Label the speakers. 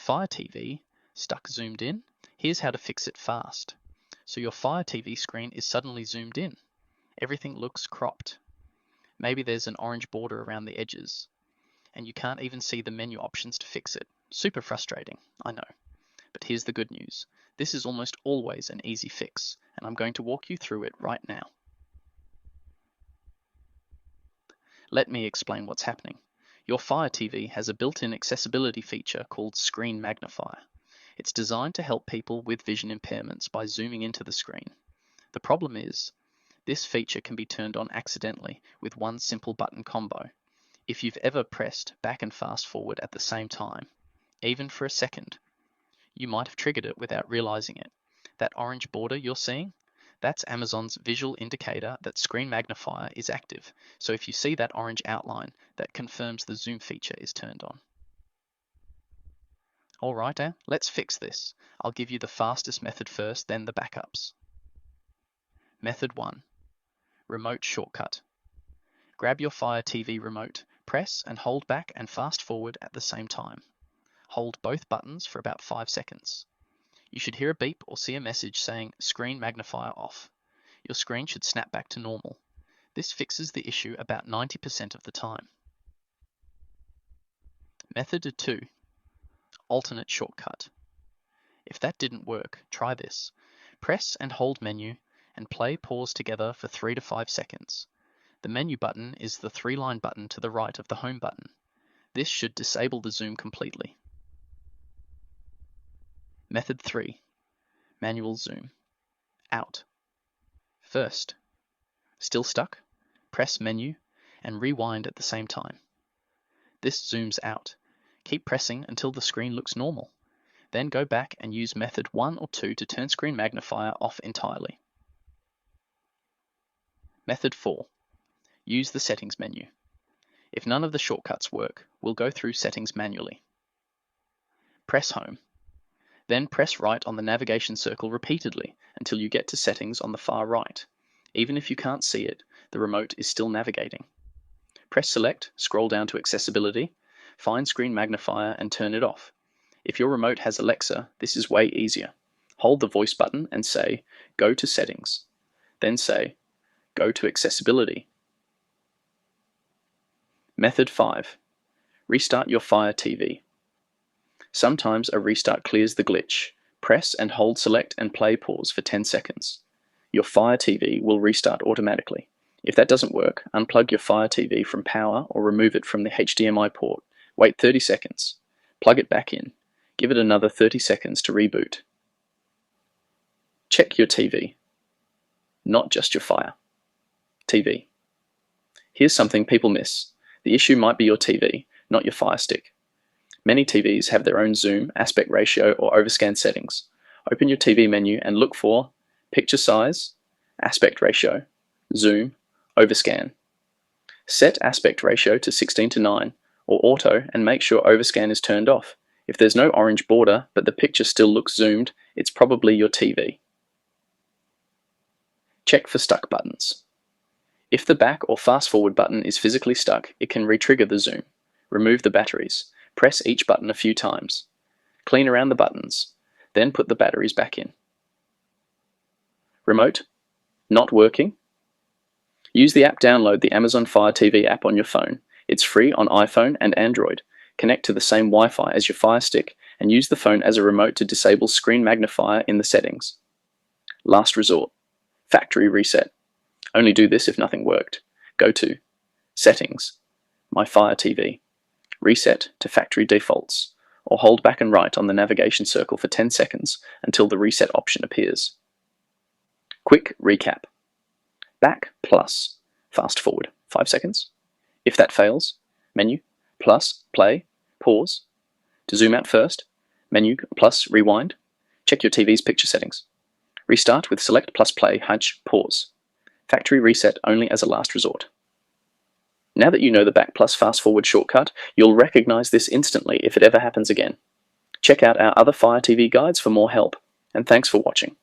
Speaker 1: Fire TV stuck zoomed in, here's how to fix it fast. So your Fire TV screen is suddenly zoomed in. Everything looks cropped. Maybe there's an orange border around the edges, and you can't even see the menu options to fix it. Super frustrating, I know. But here's the good news. This is almost always an easy fix, and I'm going to walk you through it right now. Let me explain what's happening. Your Fire TV has a built-in accessibility feature called Screen Magnifier. It's designed to help people with vision impairments by zooming into the screen. The problem is, this feature can be turned on accidentally with one simple button combo. If you've ever pressed back and fast forward at the same time, even for a second, you might have triggered it without realizing it. That orange border you're seeing? That's Amazon's visual indicator that Screen Magnifier is active. So if you see that orange outline, that confirms the zoom feature is turned on. Alright, let's fix this. I'll give you the fastest method first, then the backups. Method 1. Remote shortcut. Grab your Fire TV remote, press and hold back and fast forward at the same time. Hold both buttons for about 5 seconds. You should hear a beep or see a message saying Screen Magnifier off. Your screen should snap back to normal. This fixes the issue about 90% of the time. Method 2. Alternate shortcut. If that didn't work, try this. Press and hold menu and play pause together for 3 to 5 seconds. The menu button is the 3-line button to the right of the home button. This should disable the zoom completely. Method 3. Manual zoom. Out. First, still stuck? Press menu and rewind at the same time. This zooms out. Keep pressing until the screen looks normal. Then go back and use method 1 or 2 to turn Screen Magnifier off entirely. Method 4. Use the settings menu. If none of the shortcuts work, we'll go through settings manually. Press home. Then press right on the navigation circle repeatedly until you get to settings on the far right. Even if you can't see it, the remote is still navigating. Press select, scroll down to accessibility, find Screen Magnifier and turn it off. If your remote has Alexa, this is way easier. Hold the voice button and say, go to settings. Then say, go to accessibility. Method 5. Restart your Fire TV. Sometimes a restart clears the glitch. Press and hold select and play pause for 10 seconds. Your Fire TV will restart automatically. If that doesn't work, unplug your Fire TV from power or remove it from the HDMI port. Wait 30 seconds. Plug it back in. Give it another 30 seconds to reboot. Check your TV, not just your Fire TV. Here's something people miss. The issue might be your TV, not your Fire Stick. Many TVs have their own zoom, aspect ratio, or overscan settings. Open your TV menu and look for picture size, aspect ratio, zoom, overscan. Set aspect ratio to 16:9 or auto and make sure overscan is turned off. If there's no orange border but the picture still looks zoomed, it's probably your TV. Check for stuck buttons. If the back or fast forward button is physically stuck, it can re-trigger the zoom. Remove the batteries. Press each button a few times. Clean around the buttons, then put the batteries back in. Remote? Not working? Use the app. Download the Amazon Fire TV app on your phone. It's free on iPhone and Android. Connect to the same Wi-Fi as your Fire Stick and use the phone as a remote to disable Screen Magnifier in the settings. Last resort. Factory reset. Only do this if nothing worked. Go to Settings, My Fire TV. Reset to factory defaults, or hold back and right on the navigation circle for 10 seconds until the reset option appears. Quick recap. Back plus fast forward 5 seconds. If that fails, menu plus play, pause. To zoom out first, menu plus rewind. Check your TV's picture settings. Restart with select plus play, hunch, pause. Factory reset only as a last resort. Now that you know the back plus fast forward shortcut, you'll recognize this instantly if it ever happens again. Check out our other Fire TV guides for more help, and thanks for watching.